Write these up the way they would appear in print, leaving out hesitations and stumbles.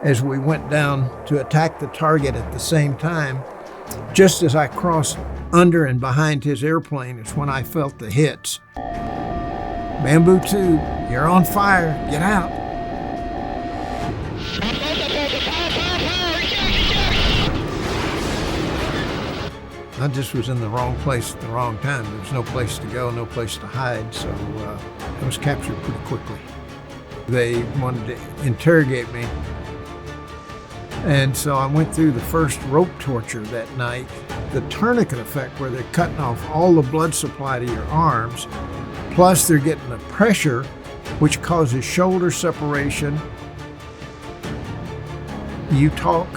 as we went down to attack the target at the same time. Just as I crossed under and behind his airplane is when I felt the hits. Bamboo tube, you're on fire, get out. I just was in the wrong place at the wrong time. There was no place to go, no place to hide, so I was captured pretty quickly. They wanted to interrogate me, and so I went through the first rope torture that night. The tourniquet effect, where they're cutting off all the blood supply to your arms, plus they're getting the pressure, which causes shoulder separation. You talk,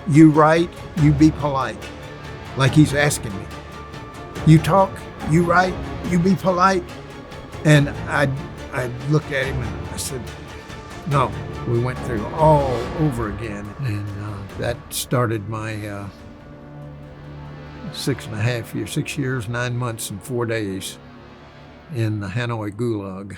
you write, you be polite. Like he's asking me. You talk, you write, you be polite. And I looked at him and I said, no. We went through all over again. And that started my 6 years, 9 months, and 4 days in the Hanoi Gulag.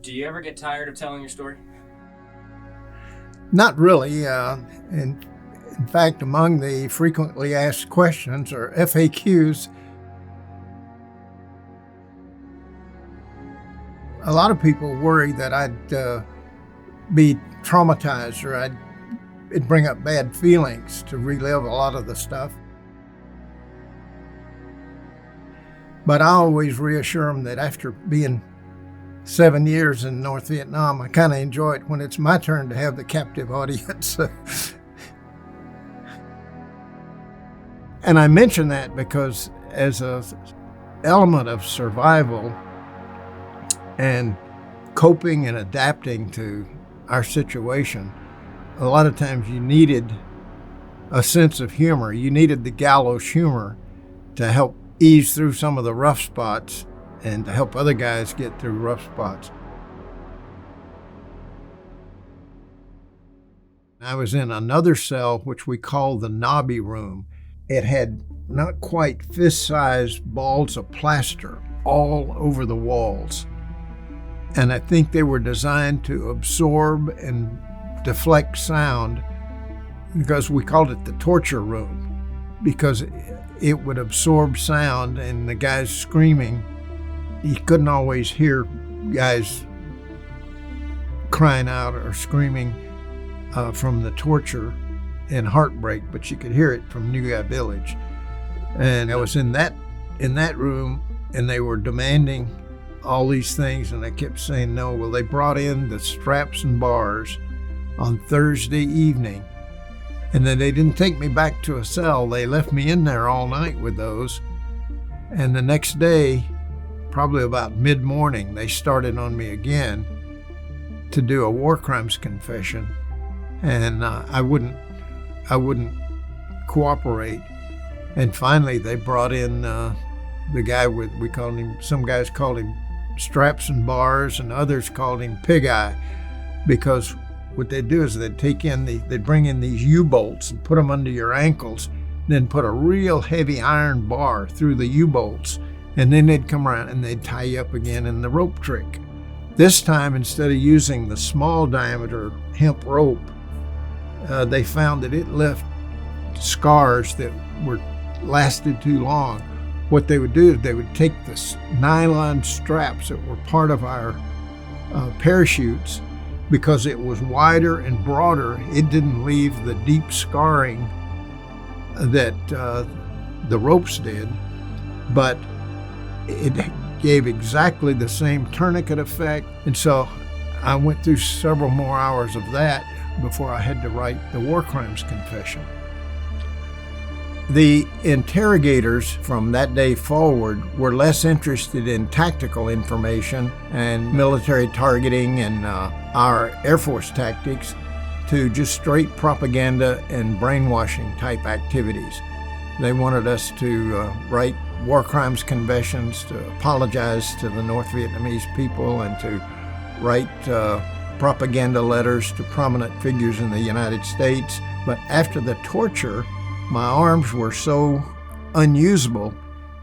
Do you ever get tired of telling your story? Not really. In fact, among the frequently asked questions, or FAQs, a lot of people worry that I'd be traumatized, or it'd bring up bad feelings to relive a lot of the stuff. But I always reassure them that after being 7 years in North Vietnam, I kind of enjoy it when it's my turn to have the captive audience. And I mention that because as an element of survival and coping and adapting to our situation, a lot of times you needed a sense of humor. You needed the gallows humor to help ease through some of the rough spots and to help other guys get through rough spots. I was in another cell, which we call the knobby room. It had not quite fist-sized balls of plaster all over the walls. And I think they were designed to absorb and deflect sound, because we called it the torture room, because it would absorb sound, and the guys screaming, you couldn't always hear guys crying out or screaming from the torture and heartbreak, but you could hear it from New Guy Village. And I was in that room, and they were demanding all these things, and I kept saying no. Well, they brought in the straps and bars on Thursday evening, and then they didn't take me back to a cell. They left me in there all night with those, and the next day, probably about mid-morning, they started on me again to do a war crimes confession, and I wouldn't cooperate. And finally, they brought in the guy with, some guys called him Straps and Bars, and others called him Pig Eye, because what they'd do is they'd bring in these U-bolts and put them under your ankles, then put a real heavy iron bar through the U-bolts, and then they'd come around and they'd tie you up again in the rope trick. This time, instead of using the small diameter hemp rope, they found that it left scars that lasted too long. What they would do is they would take the nylon straps that were part of our parachutes, because it was wider and broader. It didn't leave the deep scarring that the ropes did, but it gave exactly the same tourniquet effect. And so I went through several more hours of that before I had to write the war crimes confession. The interrogators from that day forward were less interested in tactical information and military targeting and our Air Force tactics to just straight propaganda and brainwashing type activities. They wanted us to write war crimes confessions, to apologize to the North Vietnamese people, and to write propaganda letters to prominent figures in the United States. But after the torture, my arms were so unusable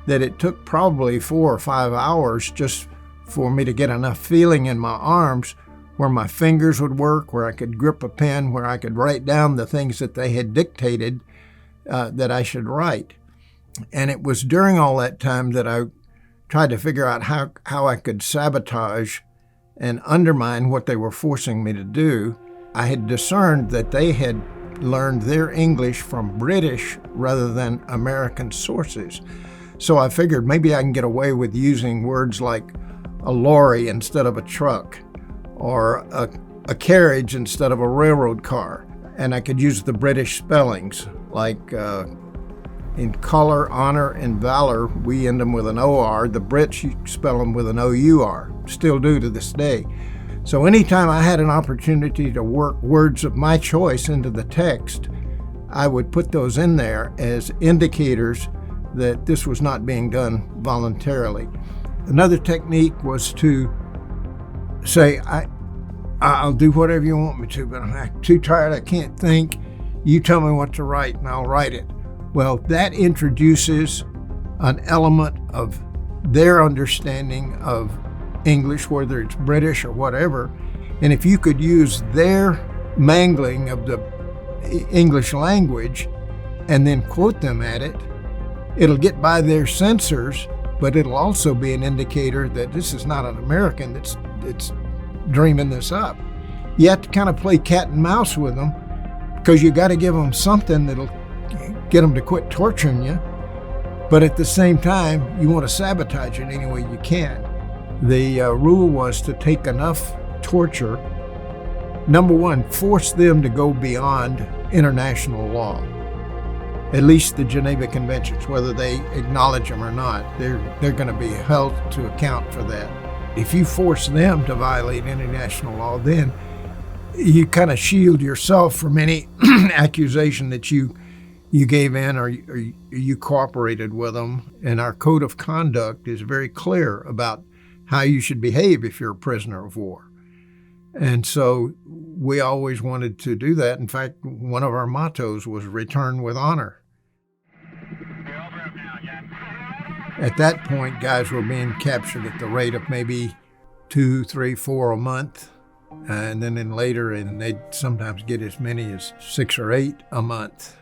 that it took probably 4 or 5 hours just for me to get enough feeling in my arms where my fingers would work, where I could grip a pen, where I could write down the things that they had dictated that I should write. And it was during all that time that I tried to figure out how I could sabotage and undermine what they were forcing me to do. I had discerned that they had learned their English from British rather than American sources. So I figured maybe I can get away with using words like a lorry instead of a truck, or a carriage instead of a railroad car. And I could use the British spellings, like in color, honor, and valor, we end them with an OR. The Brits spell them with an OUR, still do to this day. So anytime I had an opportunity to work words of my choice into the text, I would put those in there as indicators that this was not being done voluntarily. Another technique was to say, I'll do whatever you want me to, but I'm too tired, I can't think. You tell me what to write and I'll write it. Well, that introduces an element of their understanding of English, whether it's British or whatever. And if you could use their mangling of the English language and then quote them at it, it'll get by their censors, but it'll also be an indicator that this is not an American that's dreaming this up. You have to kind of play cat and mouse with them, because you got to give them something that'll get them to quit torturing you. But at the same time, you want to sabotage it any way you can. The rule was to take enough torture. Number one, force them to go beyond international law. At least the Geneva Conventions, whether they acknowledge them or not, they're going to be held to account for that. If you force them to violate international law, then you kind of shield yourself from any accusation that you gave in or you cooperated with them. And our code of conduct is very clear about how you should behave if you're a prisoner of war. And so we always wanted to do that. In fact, one of our mottos was return with honor. At that point, guys were being captured at the rate of maybe 2, 3, 4 a month. And then later, and they'd sometimes get as many as 6 or 8 a month.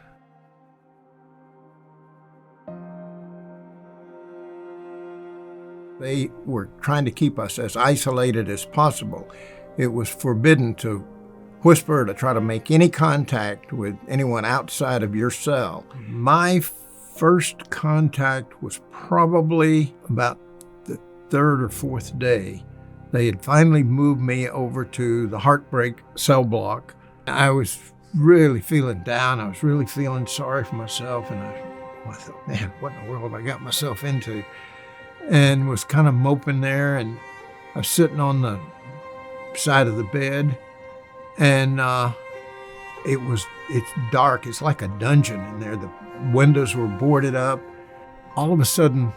They were trying to keep us as isolated as possible. It was forbidden to whisper, to try to make any contact with anyone outside of your cell. My first contact was probably about the 3rd or 4th day. They had finally moved me over to the Heartbreak cell block. I was really feeling down. I was really feeling sorry for myself. And I thought, man, what in the world have I got myself into? And was kind of moping there. And I was sitting on the side of the bed. And it's dark. It's like a dungeon in there. The windows were boarded up. All of a sudden,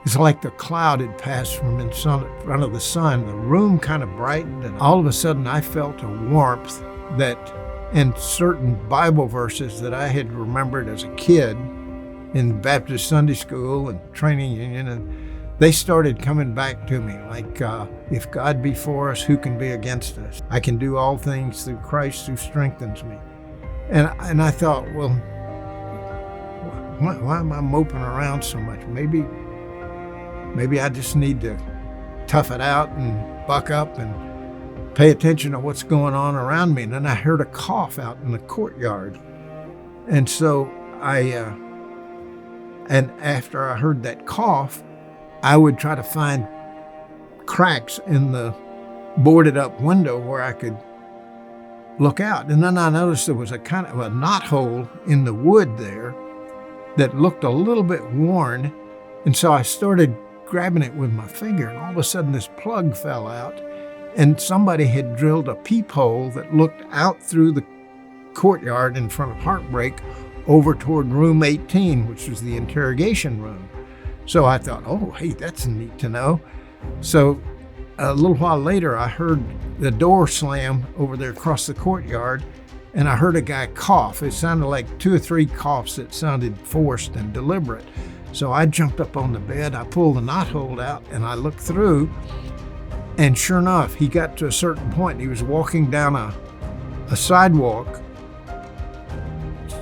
it's like the cloud had passed from in front of the sun. The room kind of brightened, and all of a sudden I felt a warmth that, in certain Bible verses that I had remembered as a kid in Baptist Sunday school and training union, and they started coming back to me like, if God be for us, who can be against us? I can do all things through Christ who strengthens me. And I thought, well, why am I moping around so much? Maybe I just need to tough it out and buck up and pay attention to what's going on around me. And then I heard a cough out in the courtyard. And so and after I heard that cough, I would try to find cracks in the boarded up window where I could look out. And then I noticed there was a kind of a knothole in the wood there. that looked a little bit worn. And so I started grabbing it with my finger, and all of a sudden this plug fell out, and somebody had drilled a peephole that looked out through the courtyard in front of Heartbreak over toward room 18, which was the interrogation room. So I thought, oh, hey, that's neat to know. So a little while later, I heard the door slam over there across the courtyard, and I heard a guy cough. It sounded like 2 or 3 coughs that sounded forced and deliberate. So I jumped up on the bed, I pulled the knothold out, and I looked through, and sure enough, he got to a certain point. He was walking down a sidewalk,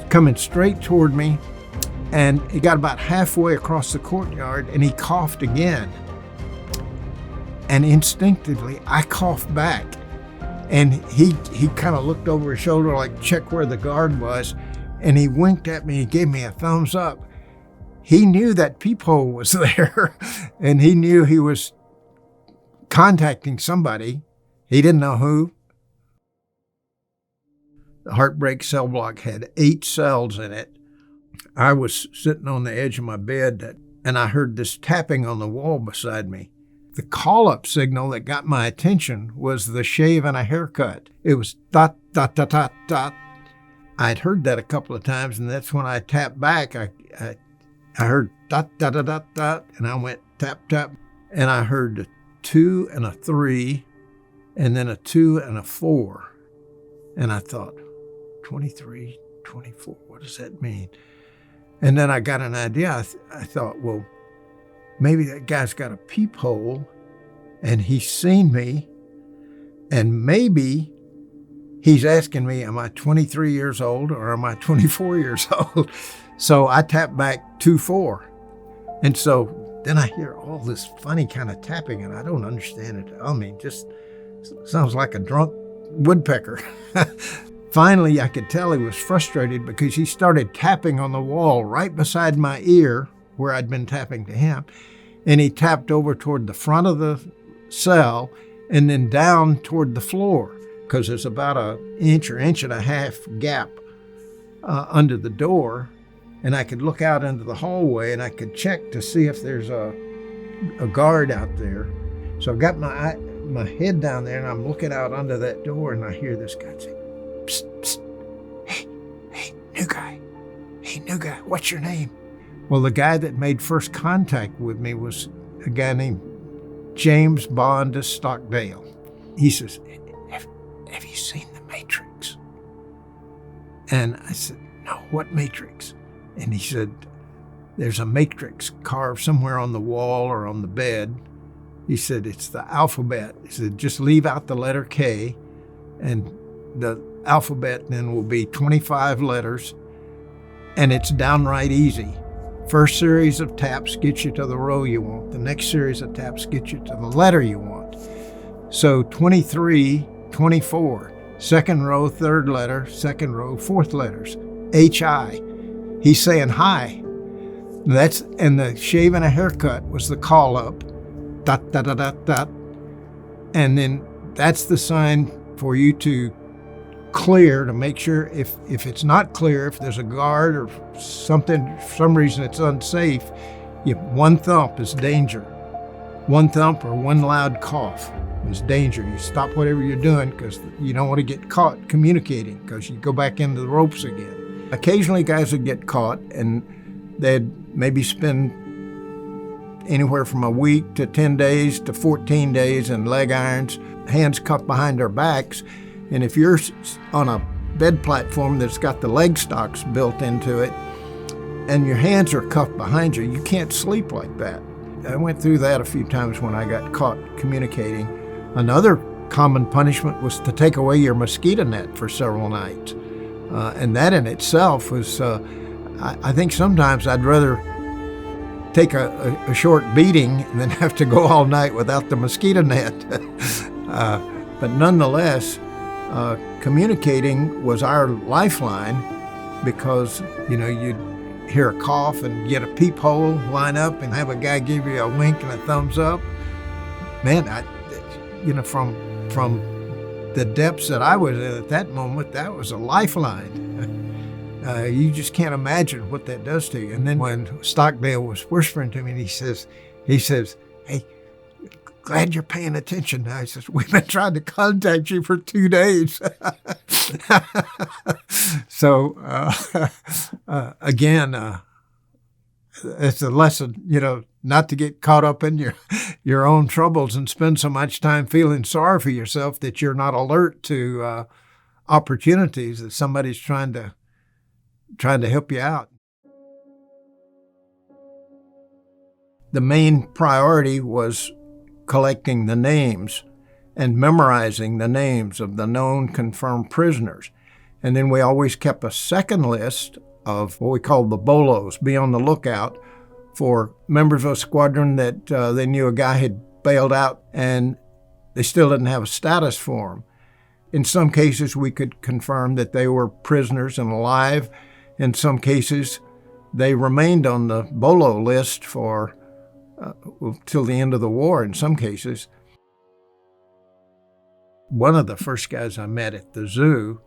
coming straight toward me, and he got about halfway across the courtyard, and he coughed again. And instinctively, I coughed back. And he kind of looked over his shoulder, like check where the guard was, and he winked at me, he gave me a thumbs up. He knew that peephole was there, and he knew he was contacting somebody. He didn't know who. The Heartbreak cell block had 8 cells in it. I was sitting on the edge of my bed, and I heard this tapping on the wall beside me. The call-up signal that got my attention was the shave and a haircut. It was dot, dot, dot, dot, dot. I'd heard that a couple of times, and that's when I tapped back. I heard dot, dot, dot, dot, dot, and I went tap, tap, and I heard a 2 and a 3, and then a 2 and a 4. And I thought, 23, 24, what does that mean? And then I got an idea. I thought, well, maybe that guy's got a peephole, and he's seen me, and maybe he's asking me, am I 23 years old or am I 24 years old? So I tapped back 2-4. And so then I hear all this funny kind of tapping, and I don't understand it. I mean, just sounds like a drunk woodpecker. Finally, I could tell he was frustrated because he started tapping on the wall right beside my ear where I'd been tapping to him. And he tapped over toward the front of the cell and then down toward the floor, because there's about an inch or inch and a half gap under the door. And I could look out into the hallway and I could check to see if there's a guard out there. So I got my head down there and I'm looking out under that door, and I hear this guy say, psst, psst, hey, new guy, what's your name? Well, the guy that made first contact with me was a guy named James Bond of Stockdale. He says, have you seen The Matrix? And I said, no, what Matrix? And he said, there's a matrix carved somewhere on the wall or on the bed. He said, it's the alphabet. He said, just leave out the letter K, and the alphabet then will be 25 letters, and it's downright easy. First series of taps gets you to the row you want. The next series of taps gets you to the letter you want. So 23, 24, second row, third letter, second row, fourth letters, H-I. He's saying hi. And the shave and a haircut was the call up, dot, dot, dot, dot, dot. And then that's the sign for you to clear, to make sure if it's not clear, if there's a guard or something, for some reason it's unsafe, one thump is danger. One thump or one loud cough is danger. You stop whatever you're doing because you don't want to get caught communicating, because you go back into the ropes again. Occasionally guys would get caught and they'd maybe spend anywhere from a week to 10 days to 14 days in leg irons, hands cuffed behind their backs. And if you're on a bed platform that's got the leg stocks built into it and your hands are cuffed behind you, you can't sleep like that. I went through that a few times when I got caught communicating. Another common punishment was to take away your mosquito net for several nights. And that in itself was, I think sometimes I'd rather take a short beating than have to go all night without the mosquito net. But nonetheless, communicating was our lifeline, because, you'd hear a cough and get a peephole, line up and have a guy give you a wink and a thumbs up. Man, from the depths that I was in at that moment, that was a lifeline. You just can't imagine what that does to you. And then when Stockdale was whispering to me, and he says, "Hey, glad you're paying attention." I says, "We've been trying to contact you for 2 days." So again, it's a lesson, not to get caught up in your own troubles and spend so much time feeling sorry for yourself that you're not alert to opportunities that somebody's trying to help you out. The main priority was collecting the names and memorizing the names of the known confirmed prisoners. And then we always kept a second list of what we called the bolos, be on the lookout for members of a squadron that they knew a guy had bailed out and they still didn't have a status for him. In some cases, we could confirm that they were prisoners and alive. In some cases, they remained on the bolo list for till the end of the war in some cases. One of the first guys I met at the zoo,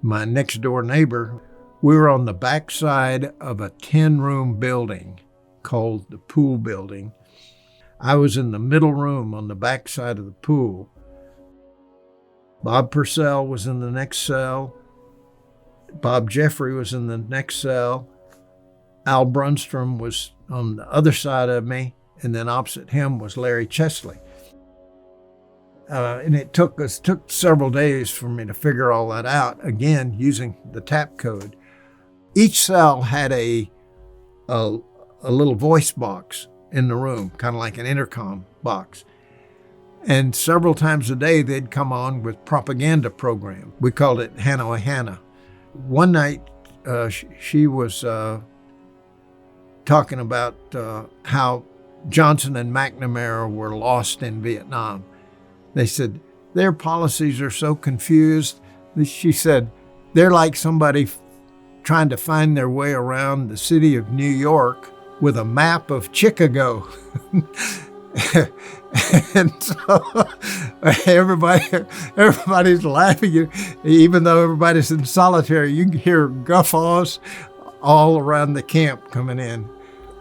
my next door neighbor, we were on the backside of a 10-room building called the pool building. I was in the middle room on the backside of the pool. Bob Purcell was in the next cell. Bob Jeffrey was in the next cell. Al Brunstrom was on the other side of me, and then opposite him was Larry Chesley. And it took several days for me to figure all that out, again, using the tap code. Each cell had a little voice box in the room, kind of like an intercom box. And several times a day, they'd come on with propaganda program. We called it Hanoi Hannah. One night, she was talking about how Johnson and McNamara were lost in Vietnam. They said, their policies are so confused. She said, they're like somebody trying to find their way around the city of New York with a map of Chicago. And so everybody's laughing. Even though everybody's in solitary, you can hear guffaws all around the camp coming in.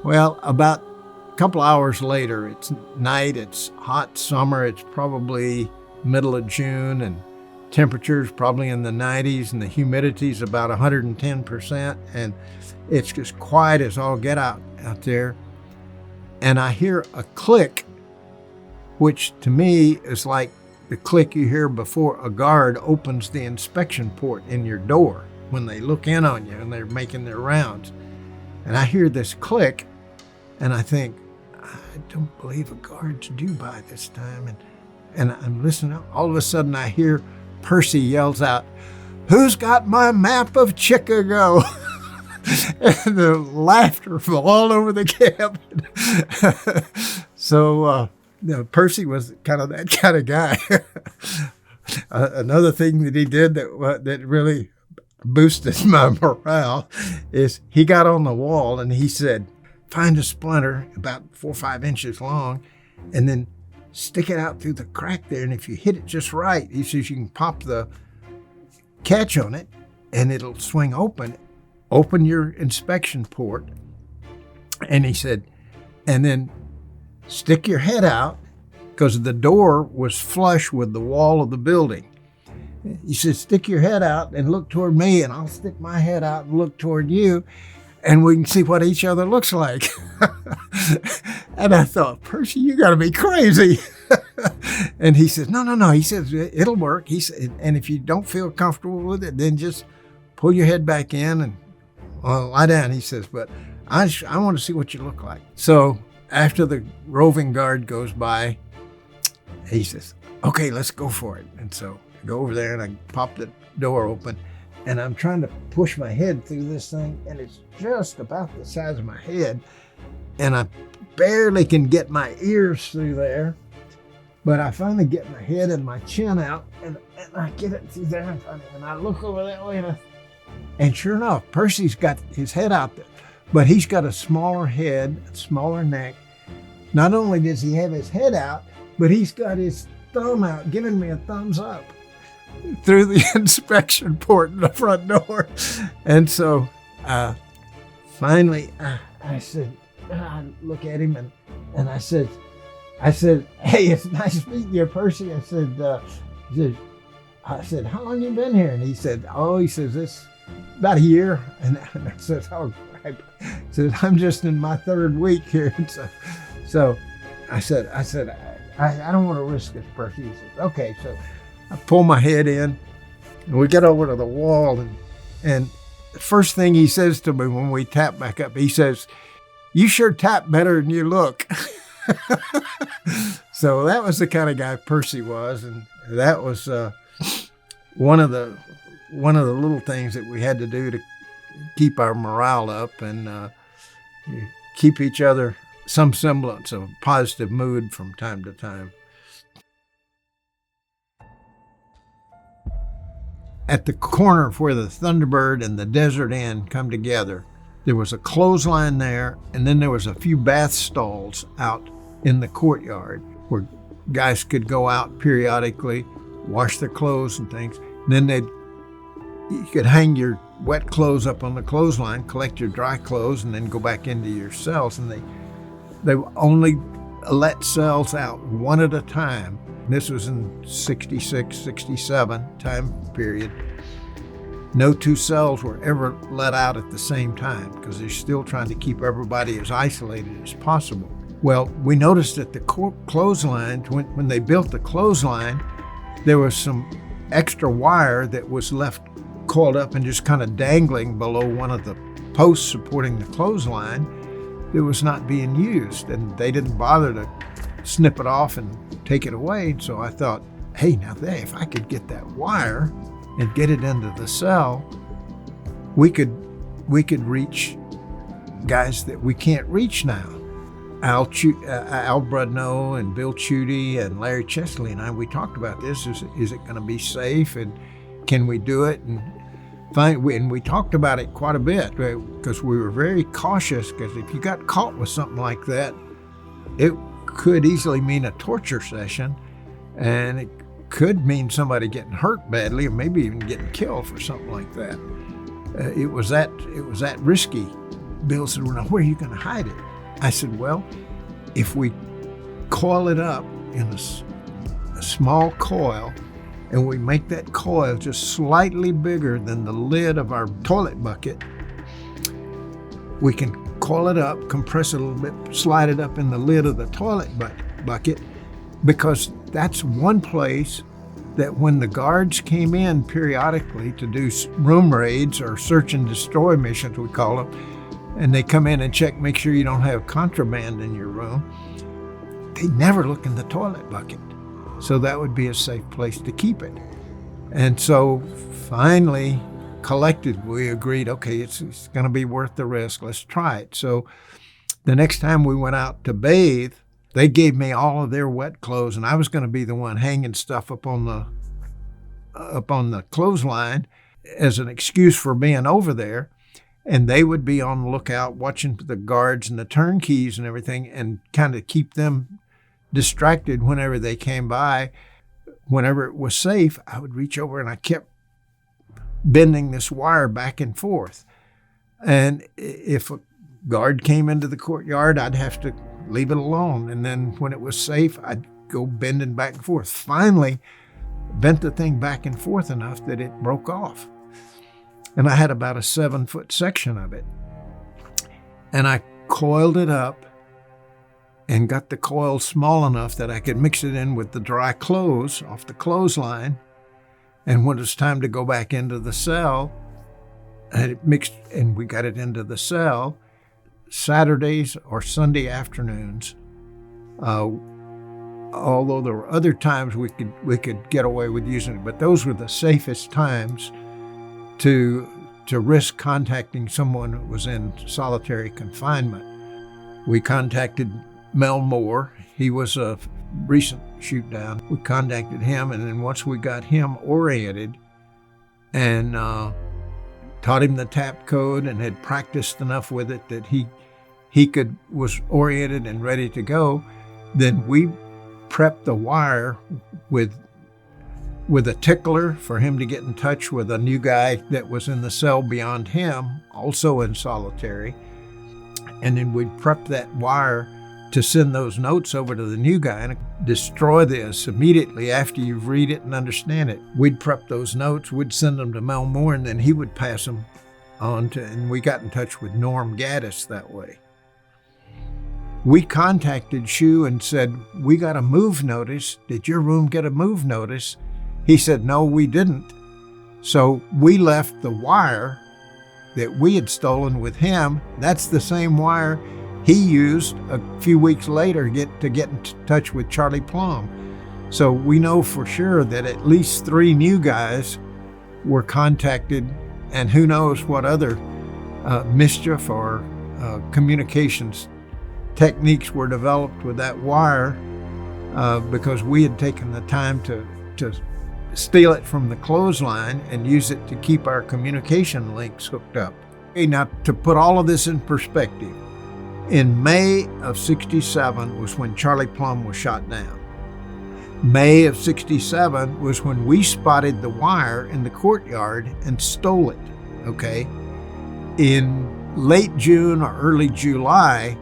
Well, about a couple hours later, it's night, it's hot summer, it's probably middle of June, and temperatures probably in the 90s, and the humidity's about 110%, and it's just quiet as all get out there. And I hear a click, which to me is like the click you hear before a guard opens the inspection port in your door when they look in on you and they're making their rounds. And I hear this click, and I think, I don't believe a guard's due by this time. And I'm listening. All of a sudden, I hear Percy yells out, "Who's got my map of Chicago?" And the laughter fell all over the camp. So Percy was kind of that kind of guy. Another thing that he did that really boosted my morale is he got on the wall and he said, find a splinter about 4 or 5 inches long and then stick it out through the crack there. And if you hit it just right, he says you can pop the catch on it and it'll swing open. Open your inspection port. And he said, and then stick your head out, because the door was flush with the wall of the building. He said, stick your head out and look toward me, and I'll stick my head out and look toward you, and we can see what each other looks like. And I thought, Percy, you got to be crazy. And he says, no. He says, it'll work. He said, and if you don't feel comfortable with it, then just pull your head back in and lie down. He says, but I want to see what you look like. So after the roving guard goes by, he says, okay, let's go for it. And so I go over there and I pop the door open and I'm trying to push my head through this thing and it's just about the size of my head and I barely can get my ears through there, but I finally get my head and my chin out and I get it through there and I look over that way and sure enough, Percy's got his head out there, but he's got a smaller head, a smaller neck. Not only does he have his head out, but he's got his thumb out, giving me a thumbs up. through the inspection port in the front door. And so finally I said, I look at him and I said, hey, it's nice meeting you, Percy. I said, how long you been here? And he said, this about a year. And I said, oh, crap. I said, I'm just in my third week here. And so I said, I don't want to risk this, Percy. He said, okay. So I pull my head in and we get over to the wall. And the first thing he says to me when we tap back up, he says, you sure tap better than you look. So that was the kind of guy Percy was. And that was one of the little things that we had to do to keep our morale up and keep each other some semblance of positive mood from time to time. At the corner of where the Thunderbird and the Desert Inn come together, there was a clothesline there, and then there was a few bath stalls out in the courtyard where guys could go out periodically, wash their clothes and things. And then you could hang your wet clothes up on the clothesline, collect your dry clothes, and then go back into your cells. And they only let cells out one at a time. This was in 66, 67 time period. No two cells were ever let out at the same time because they're still trying to keep everybody as isolated as possible. Well, we noticed that the clothesline, when they built the clothesline, there was some extra wire that was left coiled up and just kind of dangling below one of the posts supporting the clothesline that was not being used. And they didn't bother to snip it off and take it away. So I thought, hey, now if I could get that wire and get it into the cell, we could reach guys that we can't reach now. Al Brudno and Bill Chudy and Larry Chesley and I, we talked about this. Is it going to be safe, and can we do it? And we talked about it quite a bit because we were very cautious, because if you got caught with something like that, it could easily mean a torture session, and it could mean somebody getting hurt badly or maybe even getting killed for something like that. It was that risky. Bill said, well, now where are you going to hide it? I said, well, if we coil it up in a small coil, and we make that coil just slightly bigger than the lid of our toilet bucket, we can coil it up, compress it a little bit, slide it up in the lid of the toilet bucket, because that's one place that when the guards came in periodically to do room raids or search and destroy missions, we call them, and they come in and check, make sure you don't have contraband in your room, they never look in the toilet bucket. So that would be a safe place to keep it. And so finally, collectively, we agreed, okay, it's going to be worth the risk. Let's try it. So the next time we went out to bathe, they gave me all of their wet clothes, and I was going to be the one hanging stuff up on the clothesline as an excuse for being over there. And they would be on the lookout, watching the guards and the turnkeys and everything, and kind of keep them distracted whenever they came by. Whenever it was safe, I would reach over and I kept bending this wire back and forth. And if a guard came into the courtyard, I'd have to leave it alone. And then when it was safe, I'd go bending back and forth. Finally, bent the thing back and forth enough that it broke off. And I had about a 7-foot section of it. And I coiled it up and got the coil small enough that I could mix it in with the dry clothes off the clothesline. And when it was time to go back into the cell, and it mixed, and we got it into the cell Saturdays or Sunday afternoons. Although there were other times we could get away with using it, but those were the safest times to risk contacting someone who was in solitary confinement. We contacted Mel Moore. He was a recent shoot down. We contacted him, and then once we got him oriented and taught him the tap code and had practiced enough with it that he was oriented and ready to go, then we prepped the wire with with a tickler for him to get in touch with a new guy that was in the cell beyond him, also in solitary. And then we'd prep that wire to send those notes over to the new guy and destroy this immediately after you read it and understand it. We'd prep those notes, we'd send them to Mel Moore, and then he would pass them on to, and we got in touch with Norm Gaddis that way. We contacted Shu and said, we got a move notice. Did your room get a move notice? He said, no, we didn't. So we left the wire that we had stolen with him. That's the same wire he used a few weeks later to get in touch with Charlie Plum. So we know for sure that at least 3 new guys were contacted, and who knows what other mischief or communications techniques were developed with that wire because we had taken the time to steal it from the clothesline and use it to keep our communication links hooked up. Okay, now to put all of this in perspective, in May of '67 was when Charlie Plum was shot down. May of '67 was when we spotted the wire in the courtyard and stole it, okay? In late June or early July,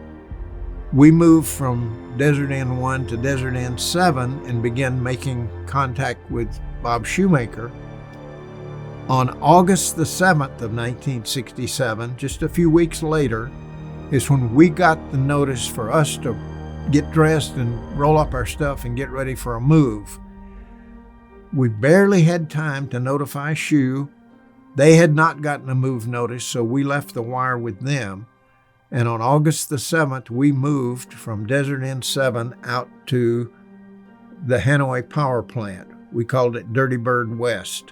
we moved from Desert Inn 1 to Desert Inn 7 and began making contact with Bob Shoemaker. On August the 7th of 1967, just a few weeks later, is when we got the notice for us to get dressed and roll up our stuff and get ready for a move. We barely had time to notify Shu. They had not gotten a move notice, so we left the wire with them. And on August the 7th, we moved from Desert Inn 7 out to the Hanoi power plant. We called it Dirty Bird West.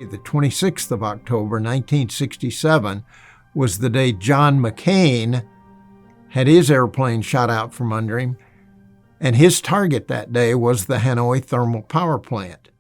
The 26th of October, 1967, was the day John McCain had his airplane shot out from under him, and his target that day was the Hanoi thermal power plant.